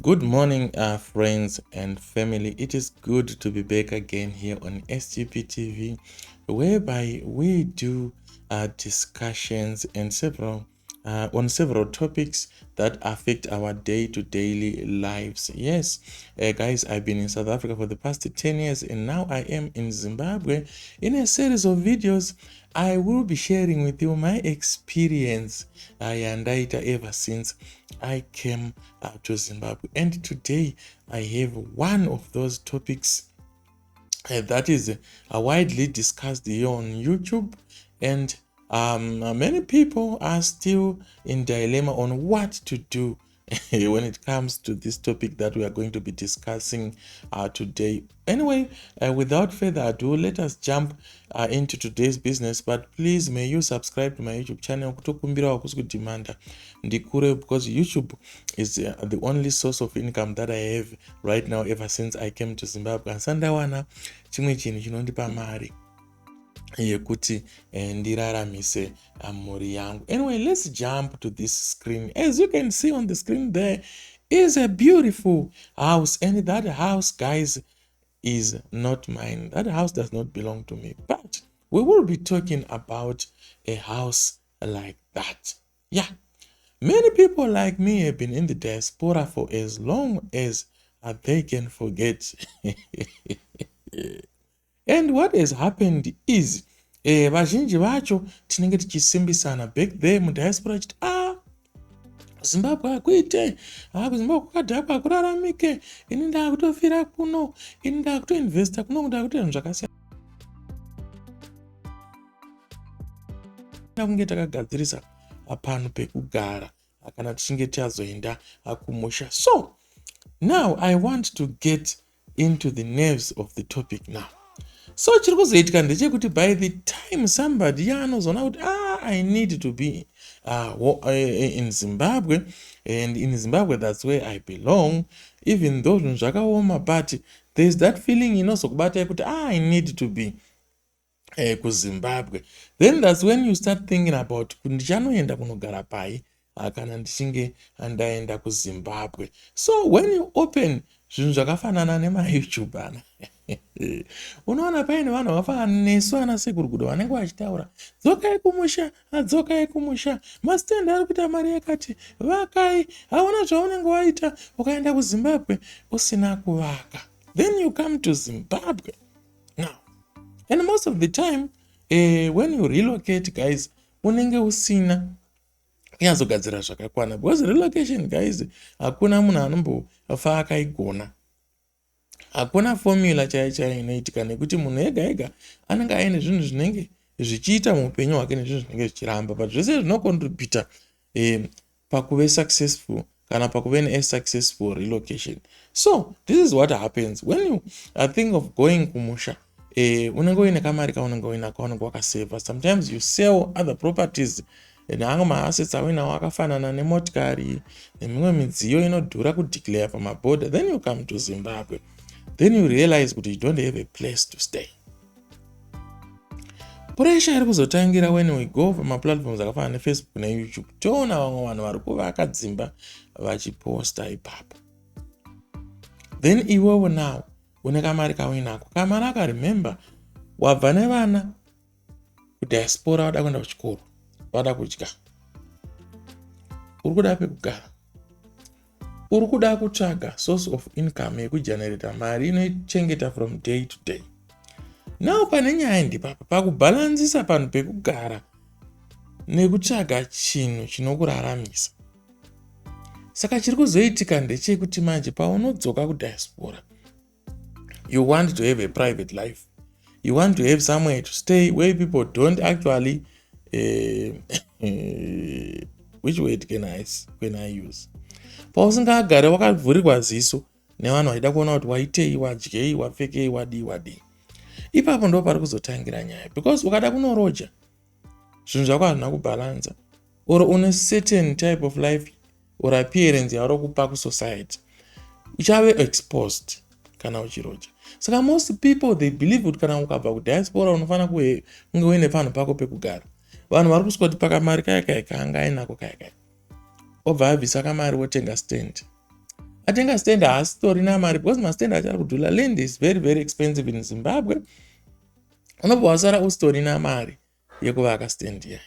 Good morning, friends and family. It is good to be back again here on SGP TV, whereby we do discussions and on several topics that affect our day-to-day lives. Yes, guys, I've been in South Africa for the past 10 years, and now I am in Zimbabwe. In a series of videos, I will be sharing with you my experience and data ever since I came to Zimbabwe. And today I have one of those topics that is widely discussed here on YouTube, and many people are still in dilemma on what to do when it comes to this topic that we are going to be discussing today. Anyway, without further ado, let us jump into today's business. But please, may you subscribe to my YouTube channel because YouTube is the only source of income that I have right now ever since I came to Zimbabwe. And sandawana chimwe chinhu chinondipa mari yekuti ndiraramise mhuri yangu. Anyway, let's jump to this screen. As you can see on the screen, there is a beautiful house, and that house, guys, is not mine. That house does not belong to me, but we will be talking about a house like that. Yeah, many people like me have been in the diaspora for as long as they can forget. And what has happened is vazhinji vacho tinenge tichisimbisana back there mudiaspora chiti Zimbabwe akuite kuzimbabwe kwakadhakwa akuraramike, ini ndakutofira kuno, ini ndakutoinvesta kuno, ndakuita zvinhu zvakasiyana kunge takagadzirisa pano pekugara kana tichinge tazoenda kumusha. So now I want to get into the nerves of the topic now. So chiri kuzoitika ndechekuti by the time somebody anozoona kuti I need to be in Zimbabwe, and in Zimbabwe that's where I belong, even though zvinhu zvakaoma, but there's that feeling inozokubata yekuti I need to be kuZimbabwe. Then that's when you start thinking about ndichanoenda kunogara pai kana ndichinge ndaenda kuZimbabwe. So when you open zvinhu zvakafanana nemaYouTube ana unoona paine vanhu vakafanana nesu ana Segurugudo vanenge vachitaura dzokai kumusha, masitenda ari kuita mari yakati, vakai, hauna zvaunenge waita ukaenda kuZimbabwe usina kuvaka. Then you come to Zimbabwe now, and most of the time when you relocate, guys, unenge usina kunyazogadzira zvakakwana, because relocation, guys, hakuna munhu anombofa akaigona. Hakuna formula chaiyo inoitika, nekuti munhu ega ega anenge aine zvinhu zvinenge zvichiita muupenyu hwake nezvinhu zvinenge zvichiramba, but zvese zvinocontributa pakuve successful kana pakuve ne-successful relocation. So this is what happens when you think of going kumusha. Unenge uine kamari kaunenge uinako, kaunenge wakaseva. Sometimes you sell other properties, nange maassets auinawo akafanana nemotikari nemimwe midziyo inodhura kudeclare pamaborder. Then you come to Zimbabwe, then you realize that you don't have a place to stay. Pressure iri kuzotangira when we go pamaplatforms akafanana neFacebook neYouTube, toona vamwe vanhu vari kuvaka dzimba vachiposta ipapo. Then iwewe now une kamari kauinako, kamari aka, remember, wabva nevana kudiaspora, wada kuenda kuchikoro, wada kudya, uri kuda pekugara, uri kuda kutsvaga source of income yekugenerata mari inochengeta from day to day. Now pane nyaya ndipapa pakubhalansisa panhu pekugara nekutsvaga chinhu chinokuraramisa. Saka chiri kuzoitika ndechekuti manje paunodzoka kudiaspora, you want to have a private life, you want to have somewhere to stay where people don't actually which word can I use? Pausingagare wakavhurirwa ziso nevanhu vaida kuona kuti waitei, wadyei, wapfekei, wadii. Ipapo ndo pari kuzotangira nyaya, because ukada kunoroja zvinhu zvako hazvina kubhalansa, or une certain type of life or appearance yauri kupa kusociety, uchave exposed kana uchiroja. Saka most people they believe kuti kana ukabva kudiaspora unofana kunge uine panhu pako pekugara. Vanhu vari kusvika kuti pakamari kaya kaanga ainako kaya obva abvisa kamari wotenga stand, atenga stand haasitori namari because mastand achari kudhura. Land is very very expensive in Zimbabwe. Unobva wasara usitori namari yekuvaka stand yai.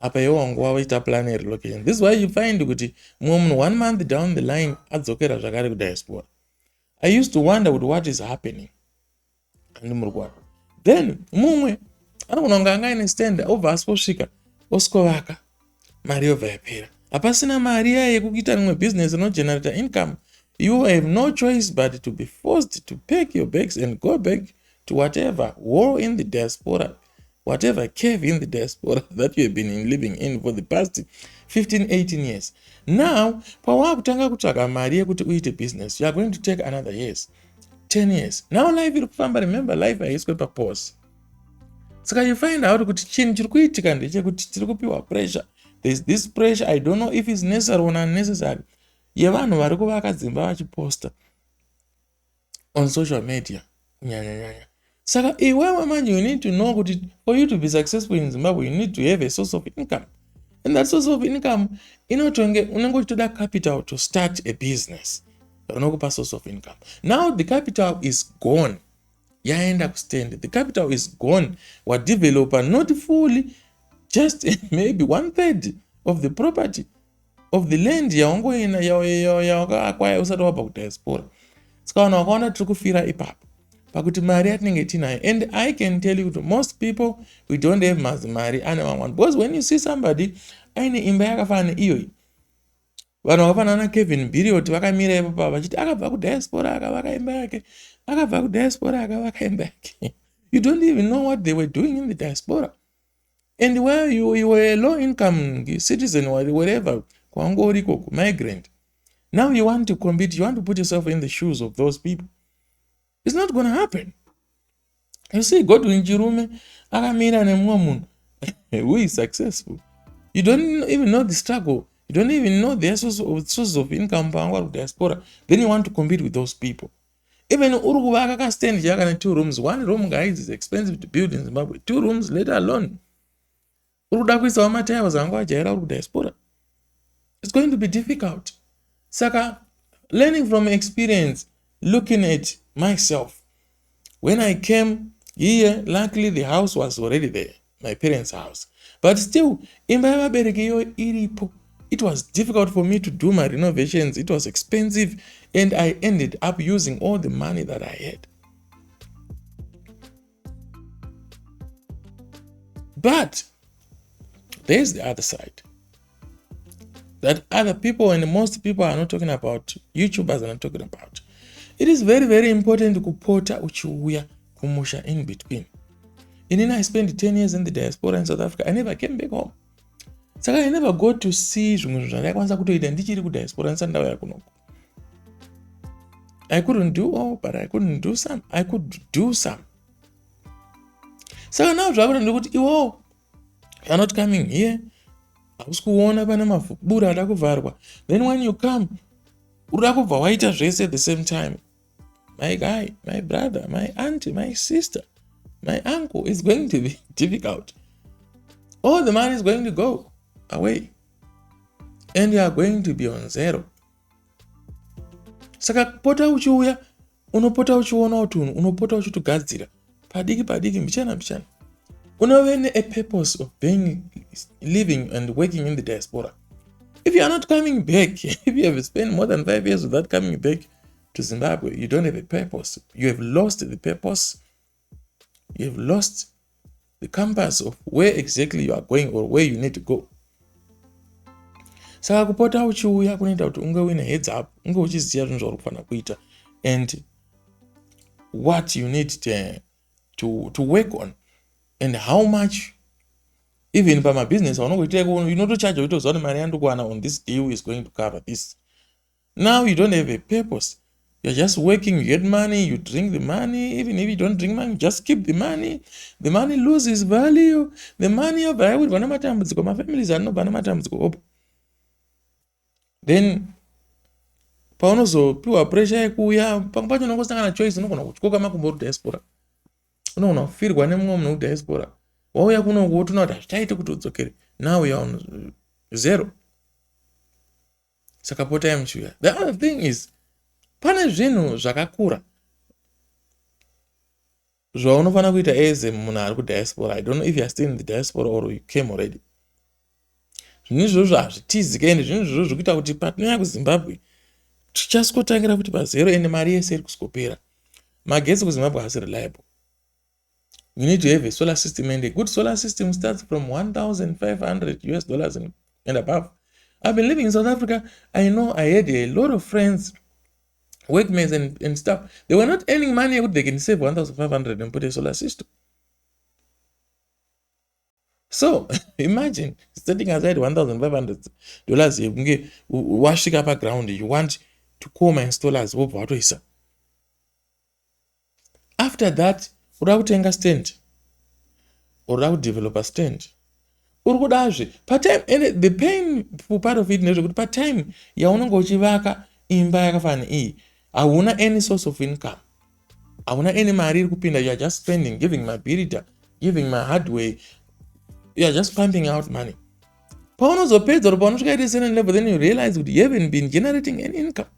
Apa iwo nguva waita plan relocation. This is why you find kuti mumwe munhu 1 month down the line adzokera zvakare kudiaspora. I used to wonder what is happening. Then mumwe anogona kunge anga ine stand obva asvosvika oskovaka mari yobva yapera. Hapasina mari iya yekuita rimwe business inogenerata income. You have no choice but to be forced to pack your bags and go back to whatever war in the diaspora, whatever cave in the diaspora that you have been living in for the past 15-18 years. Now, pawakutanga kutsvaga mari yekuti uite business, you are going to take another years, 10 years. Now life iri kufamba, remember life haiswe papause. Saka you find out kuti chinhu chiri kuitika ndechekuti tiri kupiwa pressure. There's this pressure, I don't know if it's necessary or unnecessary. Yevanhu vari kuvaka dzimba vachiposta on social media. Saka iwewe manje, you need to know kuti for you to be successful in Zimbabwe, you need to have a source of income. And that source of income, unenge uchitoda capital to start a business. Unokupa source of income. Now the capital is gone. Yaenda kustand. The capital is gone. What developer not fully, just maybe 1/3 of the property of the land yaungoina usati wabva kudiaspora. Saka vanhu vakaona tiri kufira ipapo pakuti mari yatinenge tinayo. And I can tell you, to most people, we don't have mari ane vamwani. Because when you see somebody aine imba yakafanana neiyoyi, vanhu vakafanana Kevin Biriot vakamira ipapo vachiti akabva kudiaspora akavaka imba yake, akabva kudiaspora akavaka imba yake. You don't even know what they were doing in the diaspora. And where you were a low income citizen or wherever, migrant, now you want to compete, you want to put yourself in the shoes of those people. It's not going to happen. You see, go to Njirume, akamira nemumwe munhu who is successful. You don't even know the struggle. You don't even know their source of income pangwa diaspora. Then you want to compete with those people. Even uri kuvaka kastand chakana 2 rooms. 1 room, guys, is expensive to build in Zimbabwe. 2 rooms, let alone. Uri kuda kuisa wamatayawo zangu ajaira uri diaspora. It's going to be difficult. Saka, learning from experience, looking at myself. When I came here, luckily the house was already there, my parents' house. But still, it was difficult for me to do my renovations. It was expensive, and I ended up using all the money that I had. But there's the other side that other people, and most people are not talking about, YouTubers are not talking about. It is very, very important to kupota uchiuya kumusha in between. And I spent 10 years in the diaspora in South Africa. I never came back home. Saka I never got to see zvimwe zvandakwanisa kutoita ndichiri kudiaspora ndisandau yakunoko. I couldn't do all, but I couldn't do some. I could do some. Saka now zvakuti ndikuti iwo, you're not coming here. Usikuona pana mabura adakuvharwa. Then when you come, urakubva waita zvese at the same time. My guy, my brother, my auntie, my sister, my uncle, is going to be difficult. All the money is going to go away. And you are going to be on zero. Saka pota uchiuya, unopota uchiona utunhu, unopota uchitogadzira. Padiki, mbichana. Unove a purpose of being, living and working in the diaspora. If you are not coming back, if you have spent more than 5 years without coming back to Zimbabwe, you don't have a purpose. You have lost the purpose. You have lost the compass of where exactly you are going or where you need to go. Saka kupota uchiuya kunoita kuti unge uine heads up, unge uchiziva zvinhu zvauri kufanira kuita, and what you need to work on, and how much. Even by my business, you know to charge you to money on this deal is going to cover this. Now you don't have a purpose. You're just working, you get money, you drink the money. Even if you don't drink money, just keep the money. The money loses value. The money of my families are not. Then paunozopiwa pressure yekuuya pacho unongosangana choice unogona kutyoka makumbo diaspora. Unogona kufirwa nemumwe munhu diaspora. Wauya kuno wotuna kuti hazvichaite kuti udzokere. Now you are on zero. Saka potai muchiuya. The other thing is, Pane zvinhu zvakakura zvaunofana kuita as munhu ari kudiaspora. I don't know if you are still in the diaspora or you came already. Zvinhu izvozvo hazvitizike ende zvinhu izvozvo zvikuita kuti patinouya kuZimbabwe tichasikotangira kuti pazero ende mari yese iri kusingopera. Magetsi kuZimbabwe hasi reliable. You need to have a solar system, and a good solar system starts from $1,500 and above. I've been living in South Africa. I know I had a lot of friends, workmates and stuff. They were not earning money. They can save 1,500 and put a solar system. So imagine setting aside $1,500. Washing up a ground. You want to call my installers. After that, udakutenga stand or develop a stand. Part time, and the painful part of it is part time. Yaunongo uchivaka imba yakafana iyi. Hauna any source of income. Hauna any mari kupinda. You are just spending, giving my builder, giving my hardware. You are just pumping out money. Then you realize you haven't been generating any income.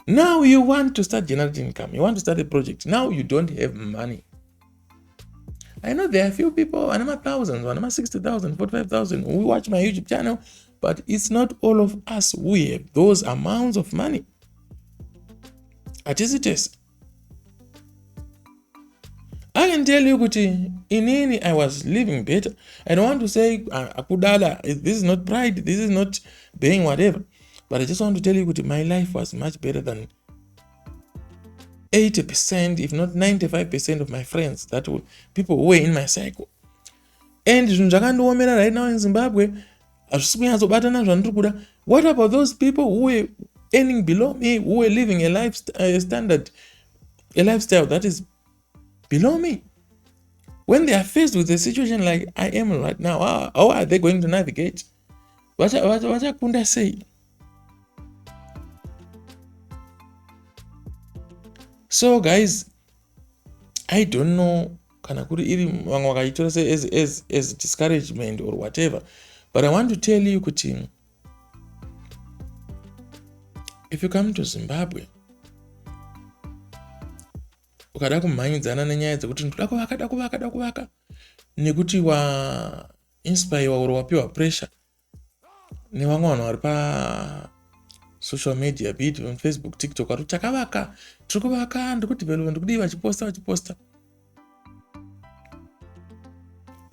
Now you want to start generating income. You want to start a project. Now you don't have money. I know there are a few people, thousands, 60,000, 45,000 who watch my YouTube channel, but it's not all of us who have those amounts of money. At it is. I can tell you, in I was living better. I don't want to say, Akudala, this is not pride, this is not being whatever. But I just want to tell you, my life was much better than 80%, if not 95% of my friends, people who were in my cycle. And right now in Zimbabwe, what about those people who were earning below me, who were living a lifestyle that is below me? When they are faced with a situation like I am right now, how are they going to navigate? What could I say? So guys, I don't know as discouragement or whatever, but I want to tell you, if you come to Zimbabwe, ukada kumhanyidzana nenyaya dzekuti ndoda kuvaka nekuti wa inspire or wapiwa pressure nevamwe vanhu vari pa social media, be it on Facebook, TikTok, ari takavaka, tiri kuvaka, ndiri kudevelop, ndiri kudii, vachiposta.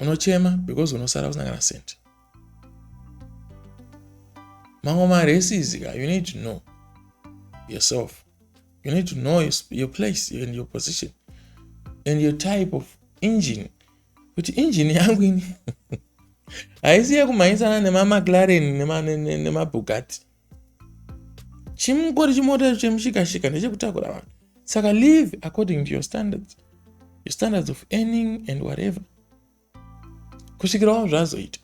Unochema because unosara usina kana senti. Mamwe maresi, you need to know yourself. You need to know your place and your position and your type of engine. Kuti engine yangu ini haisi yakumhanyisana nema-McLaren nema-Bugatti. Chimungori chimota chemushikashika ndechekutakura vanhu. Saka live according to your standards of earning and whatever. Kusvikirawo zvazoita.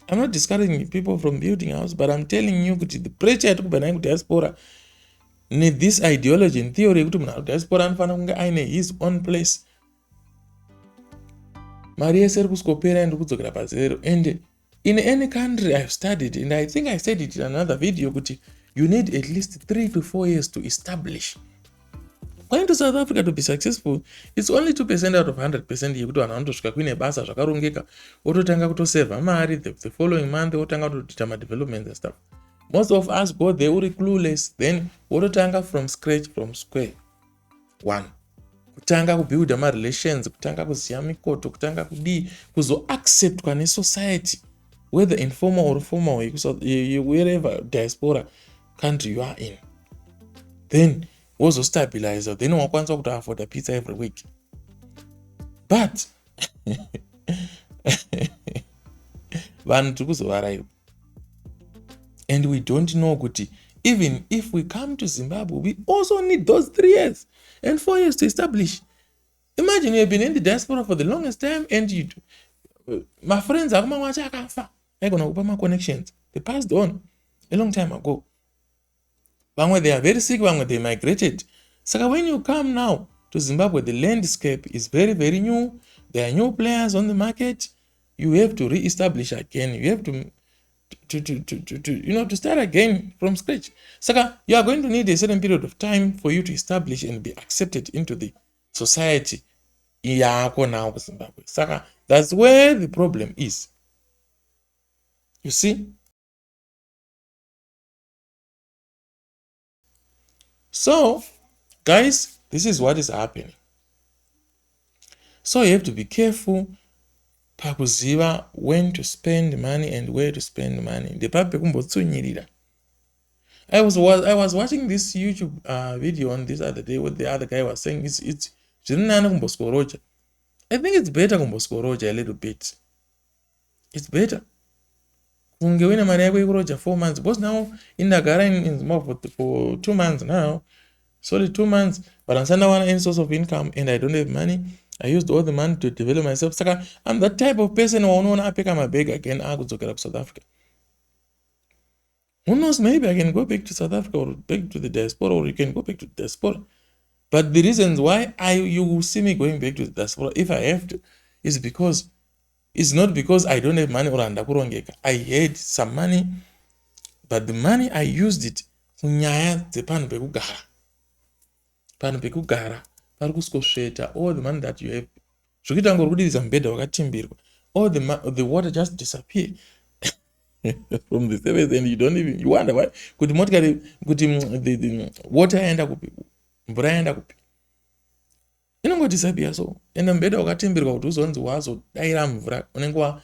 I'm not discouraging people from building a house, but I'm telling you kuti the pressure yatikubva nayo kudiaspora this ideology and theory yekuti munhu ari kudiaspora anofanira kunge aine his own place. Mari yese iri kusingopera ende kudzokera pazero. And in any country I've studied, and I think I said it in another video, kuti you need at least 3 to 4 years to establish. Going to South Africa to be successful, it's only 2% out of 100% yekuti vanhu vanotosvika kuine basa zvakarongeka, ototanga kutoseva mari the following month, otanga kutoita ma-developments and stuff. Most of us go there uri clueless, then ototanga from scratch, from square one. Kutanga kubuilda ma-relations, kutanga kuziya mikoto, kutanga kudii, kuzo-acceptwa ne-society, whether informal or formal, wherever diaspora country you are in. Then also stabilize, then wakwanisa kuto afford a pizza every week. But vanhu tiri kuzovaraiwa. And we don't know kuti even if we come to Zimbabwe, we also need those 3 years and 4 years to establish. Imagine you have been in the diaspora for the longest time, and my friends are akafa. I gonna open my connections. They passed on a long time ago. Bangwe, they are very sick, bangwe, they migrated. So when you come now to Zimbabwe, the landscape is very, very new. There are new players on the market. You have to re-establish again. You have to to start again from scratch. Saka, you are going to need a certain period of time for you to establish and be accepted into the society yako now Zimbabwe. Saka, that's where the problem is. You see? So, guys, this is what is happening. So you have to be careful pakuziva when to spend money and where to spend money. I was watching this YouTube video on this other day. What the other guy was saying is I think it's better kumboscoroja a little bit. It's better. Kunge mari yako ikuroja 4 months. Because now indagara in Zimbabwe for 2 months now. Solely 2 months. But I'm not any source of income and I don't have money. I used all the money to develop myself. Saka, I'm that type of person who won't pick up my bag again. I could to South Africa. Who knows, maybe I can go back to South Africa or back to the diaspora, or you can go back to the diaspora. But the reasons why you will see me going back to the diaspora, if I have to, is because it's not because I don't have money or andakurongeka. I had some money, but the money I used it kunyaya dzepano pekugara. Pano pekugara, pari kusveta, all the money that you have. Zvekuita ngokudiridza mubhedha wakatimbirwa. All the water just disappear from the surface and you wonder why. Kuti motikari, kuti the water yaenda kupi, mvura yaenda kupi. Inongodisappear so. Ende mubhedha wakatimbirwa kuti uzonzi wazodaira mvura, unenge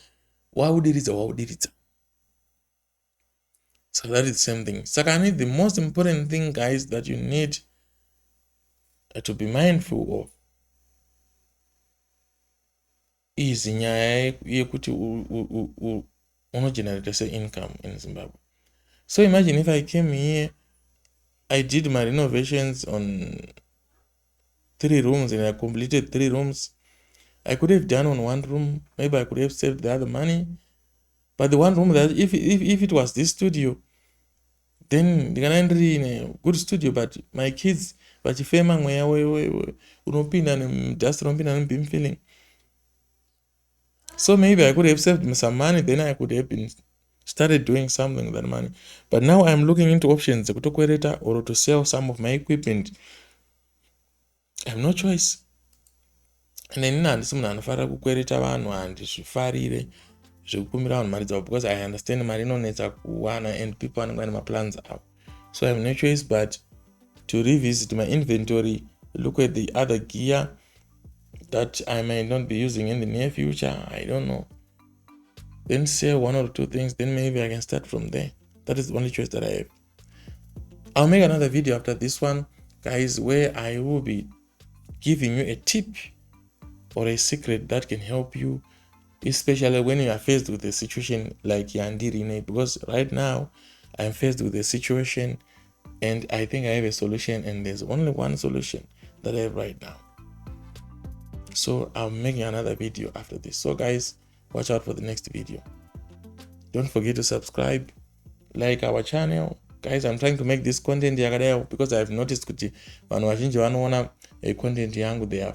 waudiridza. So that is the same thing. Saka, the most important thing, guys, that you need to be mindful of is nyaya yekuti generate say income in Zimbabwe. So imagine if I came here, I did my renovations on 3 rooms and I completed 3 rooms. I could have done on 1 room, maybe I could have saved the other money. But the 1 room that if it was this studio, then they can enter in a good studio, but my kids vachifema mweya unopinda dust unopinda beam filling. So maybe I could have saved some money, then I could have been started doing something with that money. But now I'm looking into options or to sell some of my equipment. I have no choice. And then andifara kukwereta vanhu handizvifarire zvekukumbira vanhu mari dzavo because I understand mari inonetsa kuwana and people vanenge vane maplans avo. So I have no choice but to revisit my inventory, look at the other gear that I may not be using in the near future. I don't know. Then sell 1 or 2 things, then maybe I can start from there. That is the only choice that I have. I'll make another video after this one, guys, where I will be giving you a tip or a secret that can help you, especially when you are faced with a situation like Yandirine, because right now I'm faced with a situation and I think I have a solution, and there's only one solution that I have right now. So I'm making another video after this. So guys, watch out for the next video. Don't forget to subscribe, like our channel. Guys, I'm trying to make this content because I've noticed kuti vanhu vazhinji vanoona content yangu, they are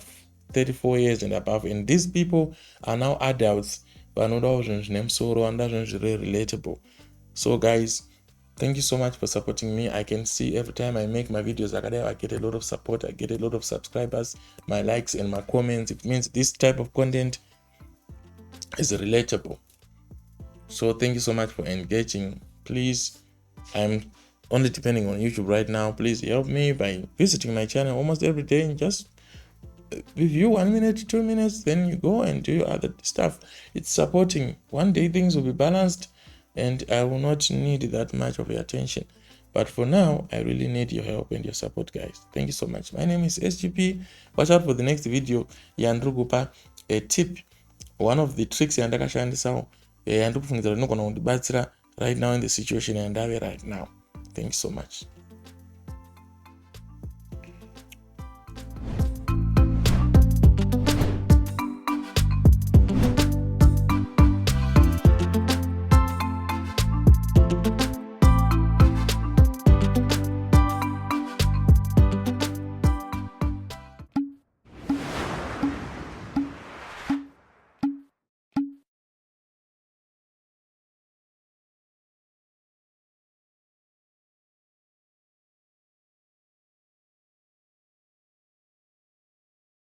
34 years and above, and these people are now adults. Vanodawo zvinhu zvine musoro, vanoda zvinhu zviri relatable. So guys, thank you so much for supporting me. I can see every time I make my videos, I get a lot of support, I get a lot of subscribers, my likes and my comments. It means this type of content is relatable. So thank you so much for engaging. Please, I'm only depending on YouTube right now. Please help me by visiting my channel almost every day and just review 1 minute, 2 minutes, then you go and do your other stuff. It's supporting. One day things will be balanced and I will not need that much of your attention. But for now, I really need your help and your support, guys. Thank you so much. My name is SGP. Watch out for the next video. Yandrugupa a tip. One of the tricks yandakashandisa yandikufungidzira rinogona kundibatsira right now in the situation and right now. Thank you so much.